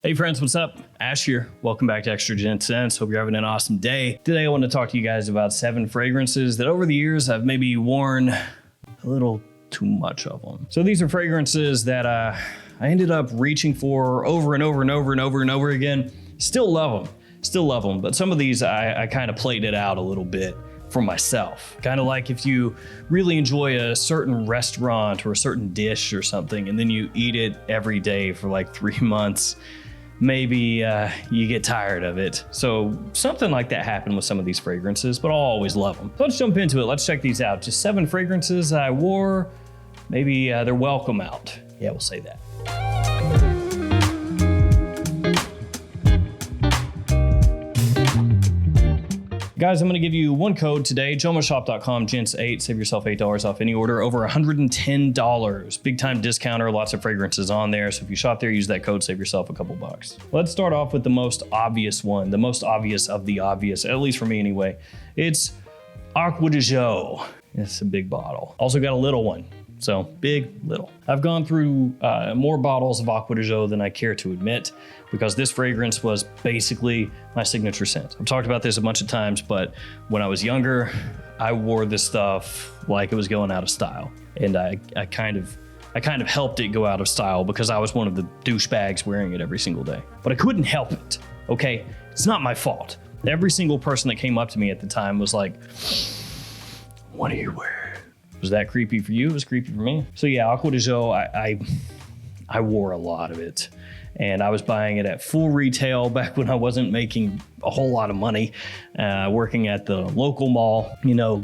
Hey friends, what's up? Ash here. Welcome back to Extra Gents. Hope you're having an awesome day. Today I want to talk to you guys about 7 fragrances that over the years I've maybe worn a little too much of them. So these are fragrances that I ended up reaching for over and over again. Still love them. But some of these I kind of played it out a little bit for myself. Kind of like if you really enjoy a certain restaurant or a certain dish or something, and then you eat it every day for like 3 months, maybe you get tired of it. So something like that happened with some of these fragrances, but I'll always love them. So let's jump into it. Let's check these out. Just 7 fragrances I wore. Maybe they're welcome out. Yeah, we'll say that. Guys, I'm gonna give you one code today, jomoshop.com, Gents8, save yourself $8 off any order, over $110. Big time discounter, lots of fragrances on there. So if you shop there, use that code, save yourself a couple bucks. Let's start off with the most obvious one, the most obvious of the obvious, at least for me anyway. It's Acqua di Gio. It's a big bottle. Also got a little one. So big, little. I've gone through more bottles of Acqua di Gio than I care to admit, because this fragrance was basically my signature scent. I've talked about this a bunch of times, but when I was younger, I wore this stuff like it was going out of style. And I kind of helped it go out of style because I was one of the douchebags wearing it every single day. But I couldn't help it, okay? It's not my fault. Every single person that came up to me at the time was like, what are you wearing? Was that creepy for you? It was creepy for me. So yeah, Acqua di Gio, I wore a lot of it. And I was buying it at full retail back when I wasn't making a whole lot of money, working at the local mall,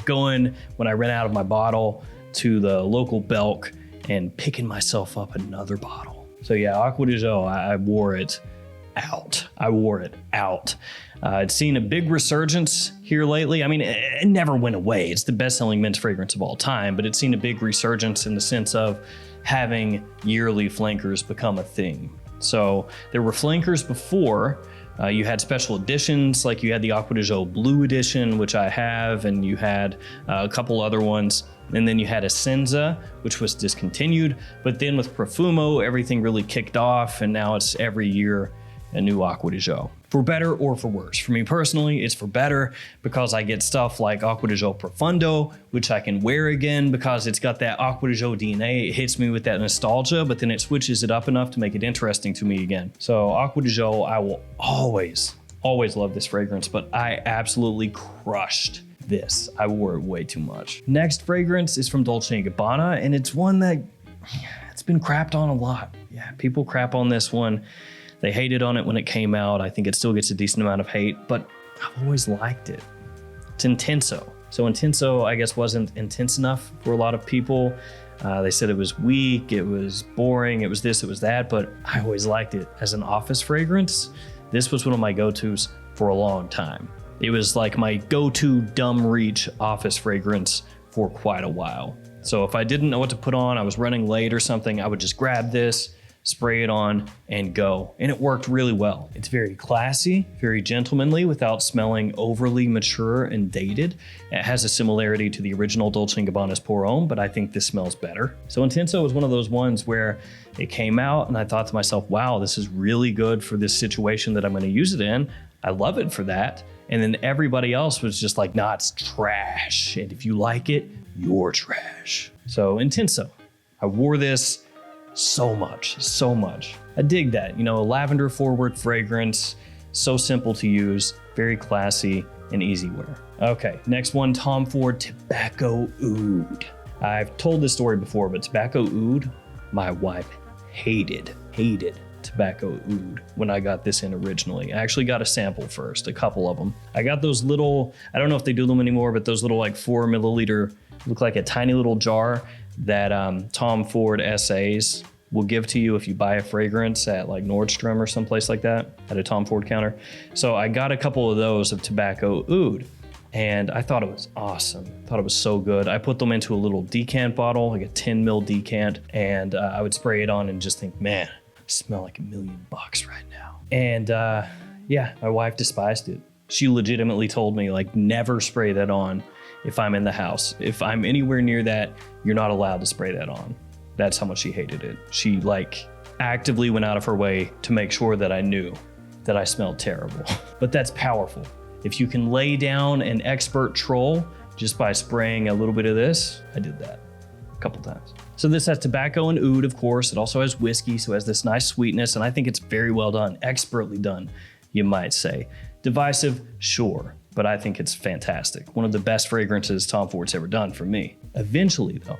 going when I ran out of my bottle to the local Belk and picking myself up another bottle. So yeah, Acqua di Gio, I wore it out. It's seen a big resurgence here lately. I mean, it never went away. It's the best-selling men's fragrance of all time, but it's seen a big resurgence in the sense of having yearly flankers become a thing. So there were flankers before. You had special editions, like you had the Acqua di Gio Blue Edition, which I have, and you had a couple other ones. And then you had Essenza, which was discontinued. But then with Profumo, everything really kicked off, and now it's every year a new Acqua di Gio. For better or for worse. For me personally, it's for better because I get stuff like Acqua di Gio Profondo, which I can wear again because it's got that Acqua di Gio DNA. It hits me with that nostalgia, but then it switches it up enough to make it interesting to me again. So Acqua di Gio, I will always love this fragrance, but I absolutely crushed this. I wore it way too much. Next fragrance is from Dolce & Gabbana, and it's one that it's been crapped on a lot. Yeah, people crap on this one. They hated on it when it came out. I think it still gets a decent amount of hate, but I've always liked it. It's Intenso. So Intenso, I guess, wasn't intense enough for a lot of people. They said it was weak, it was boring, it was this, it was that, but I always liked it. As an office fragrance, this was one of my go-tos for a long time. It was like my go-to dumb reach office fragrance for quite a while. So if I didn't know what to put on, I was running late or something, I would just grab this, spray it on, and go. And it worked really well. It's very classy, very gentlemanly without smelling overly mature and dated. It has a similarity to the original Dolce & Gabbana's Pour Homme, but I think this smells better. So Intenso was one of those ones where it came out and I thought to myself, wow, this is really good for this situation that I'm gonna use it in. I love it for that. And then everybody else was just like, nah, it's trash. And if you like it, you're trash. So Intenso, I wore this so much. I dig that, a lavender forward fragrance, so simple to use, very classy and easy wear. Okay, next one, Tom Ford Tobacco Oud. I've told this story before, but Tobacco Oud, my wife hated Tobacco Oud when I got this in originally. I actually got a sample first, a couple of them. I got those little, I don't know if they do them anymore, but those little like 4 milliliter, look like a tiny little jar that Tom Ford SAs will give to you if you buy a fragrance at like Nordstrom or someplace like that, at a Tom Ford counter. So I got a couple of those of Tobacco Oud, and I thought it was awesome. Thought it was so good. I put them into a little decant bottle, like a 10 mil decant, and I would spray it on and just think, man, I smell like $1 million right now. And yeah, my wife despised it. She legitimately told me, like, never spray that on if I'm in the house. If I'm anywhere near that, you're not allowed to spray that on. That's how much she hated it. She like actively went out of her way to make sure that I knew that I smelled terrible. But that's powerful. If you can lay down an expert troll just by spraying a little bit of this, I did that a couple times. So this has tobacco and oud, of course. It also has whiskey, so it has this nice sweetness, and I think it's very well done, expertly done, you might say. Divisive, sure, but I think it's fantastic. One of the best fragrances Tom Ford's ever done for me. Eventually, though,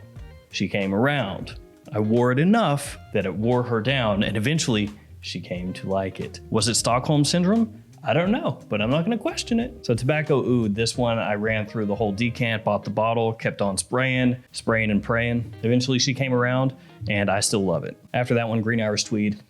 she came around. I wore it enough that it wore her down, and eventually she came to like it. Was it Stockholm Syndrome? I don't know, but I'm not gonna question it. So Tobacco Oud, this one I ran through the whole decant, bought the bottle, kept on spraying and praying. Eventually she came around and I still love it. After that one, Green Irish Tweed.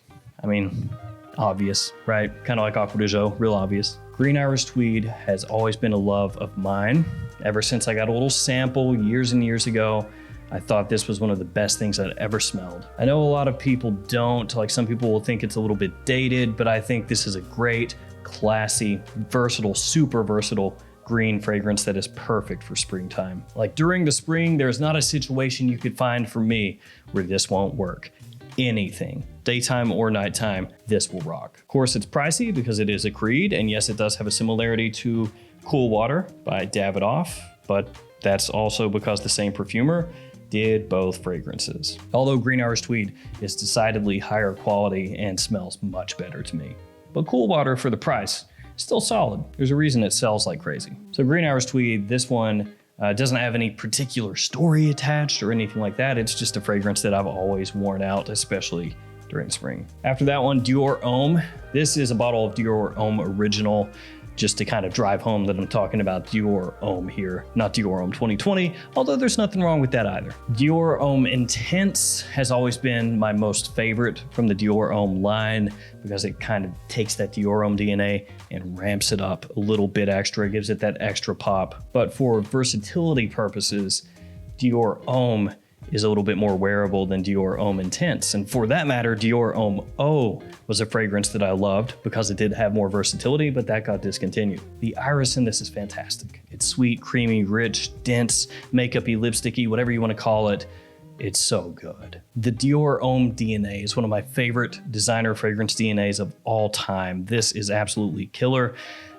I mean, obvious, right? Kind of like Acqua de Jo, real obvious. Green Irish Tweed has always been a love of mine. Ever since I got a little sample years and years ago, I thought this was one of the best things I'd ever smelled. I know a lot of people don't, like some people will think it's a little bit dated, but I think this is a great, classy, versatile, super versatile green fragrance that is perfect for springtime. Like during the spring, there's not a situation you could find for me where this won't work. Anything, daytime or nighttime, this will rock. Of course, it's pricey because it is a Creed, and yes, it does have a similarity to Cool Water by Davidoff, but that's also because the same perfumer did both fragrances. Although Green Irish Tweed is decidedly higher quality and smells much better to me. But Cool Water, for the price, still solid. There's a reason it sells like crazy. So Green Irish Tweed, this one doesn't have any particular story attached or anything like that. It's just a fragrance that I've always worn out, especially during spring. After that one, Dior Homme. This is a bottle of Dior Homme Original, just to kind of drive home that I'm talking about Dior Homme here, not Dior Homme 2020, although there's nothing wrong with that either. Dior Homme Intense has always been my most favorite from the Dior Homme line because it kind of takes that Dior Homme DNA and ramps it up a little bit extra, gives it that extra pop. But for versatility purposes, Dior Homme is a little bit more wearable than Dior Homme Intense. And for that matter, Dior Homme O was a fragrance that I loved because it did have more versatility, but that got discontinued. The iris in this is fantastic. It's sweet, creamy, rich, dense, makeup-y, lipsticky, whatever you want to call it. It's so good. The Dior Homme DNA is one of my favorite designer fragrance DNAs of all time. This is absolutely killer.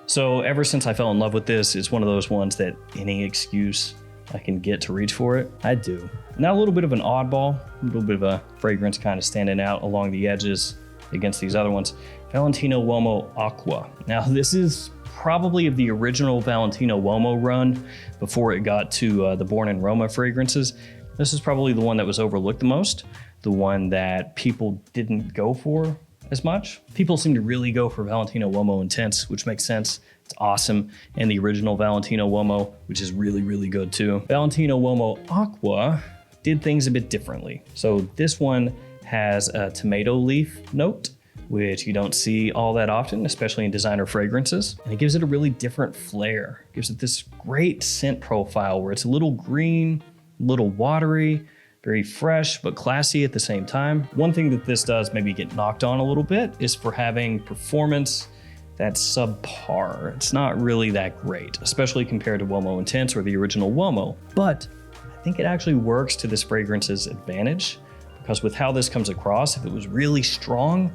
So ever since I fell in love with this, it's one of those ones that any excuse I can get to reach for it, I do. Now a little bit of an oddball, a little bit of a fragrance kind of standing out along the edges against these other ones. Valentino Uomo Acqua. Now this is probably of the original Valentino Uomo run before it got to the Born in Roma fragrances. This is probably the one that was overlooked the most, the one that people didn't go for as much. People seem to really go for Valentino Uomo Intense, which makes sense. It's awesome. And the original Valentino Uomo, which is really, really good too. Valentino Uomo Acqua did things a bit differently. So this one has a tomato leaf note, which you don't see all that often, especially in designer fragrances. And it gives it a really different flair. It gives it this great scent profile where it's a little green, a little watery, very fresh, but classy at the same time. One thing that this does maybe get knocked on a little bit is for having performance that's subpar. It's not really that great, especially compared to Uomo Intense or the original Uomo. But I think it actually works to this fragrance's advantage because with how this comes across, if it was really strong,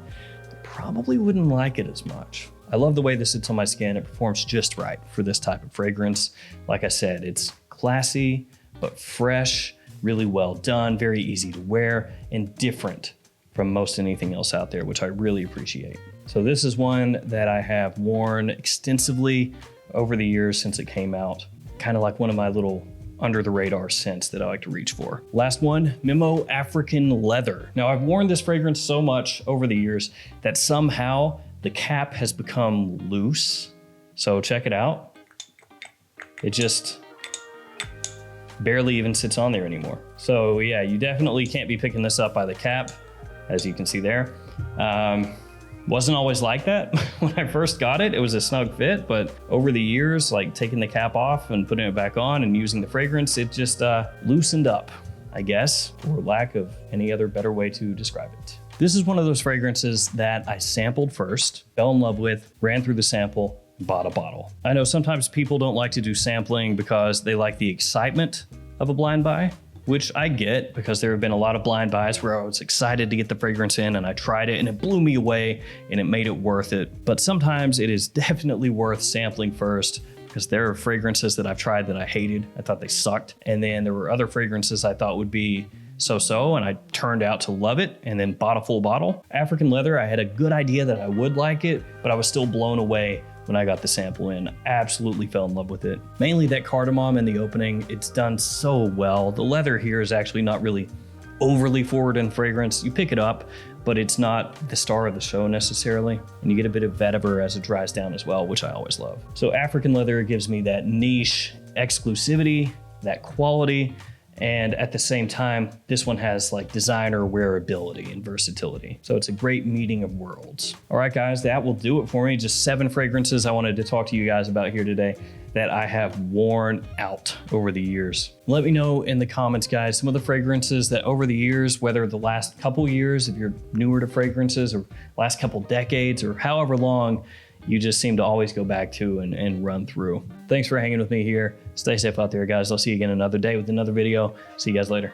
I probably wouldn't like it as much. I love the way this sits on my skin. It performs just right for this type of fragrance. Like I said, it's classy, but fresh, really well done, very easy to wear, and different from most anything else out there, which I really appreciate. So this is one that I have worn extensively over the years since it came out. Kind of like one of my little under the radar scents that I like to reach for. Last one, Memo African Leather. Now I've worn this fragrance so much over the years that somehow the cap has become loose. So check it out. It just barely even sits on there anymore. So yeah, you definitely can't be picking this up by the cap, as you can see there. Wasn't always like that. When I first got it, it was a snug fit, but over the years, like taking the cap off and putting it back on and using the fragrance, it just loosened up, I guess, for lack of any other better way to describe it. This is one of those fragrances that I sampled first, fell in love with, ran through the sample, bought a bottle. I know sometimes people don't like to do sampling because they like the excitement of a blind buy. which I get because there have been a lot of blind buys where I was excited to get the fragrance in and I tried it and it blew me away and it made it worth it. But sometimes it is definitely worth sampling first, because there are fragrances that I've tried that I hated. I thought they sucked. And then there were other fragrances I thought would be so-so, and I turned out to love it and then bought a full bottle. African leather, I had a good idea that I would like it, but I was still blown away when I got the sample in. Absolutely fell in love with it. Mainly that cardamom in the opening, it's done so well. The leather here is actually not really overly forward in fragrance. You pick it up, but it's not the star of the show necessarily. And you get a bit of vetiver as it dries down as well, which I always love. So African leather gives me that niche exclusivity, that quality, and at the same time, this one has like designer wearability and versatility. So it's a great meeting of worlds. All right, guys, that will do it for me. Just 7 fragrances I wanted to talk to you guys about here today that I have worn out over the years. Let me know in the comments, guys, some of the fragrances that over the years, whether the last couple years, if you're newer to fragrances, or last couple decades, or however long, you just seem to always go back to and run through. Thanks for hanging with me here. Stay safe out there, guys. I'll see you again another day with another video. See you guys later.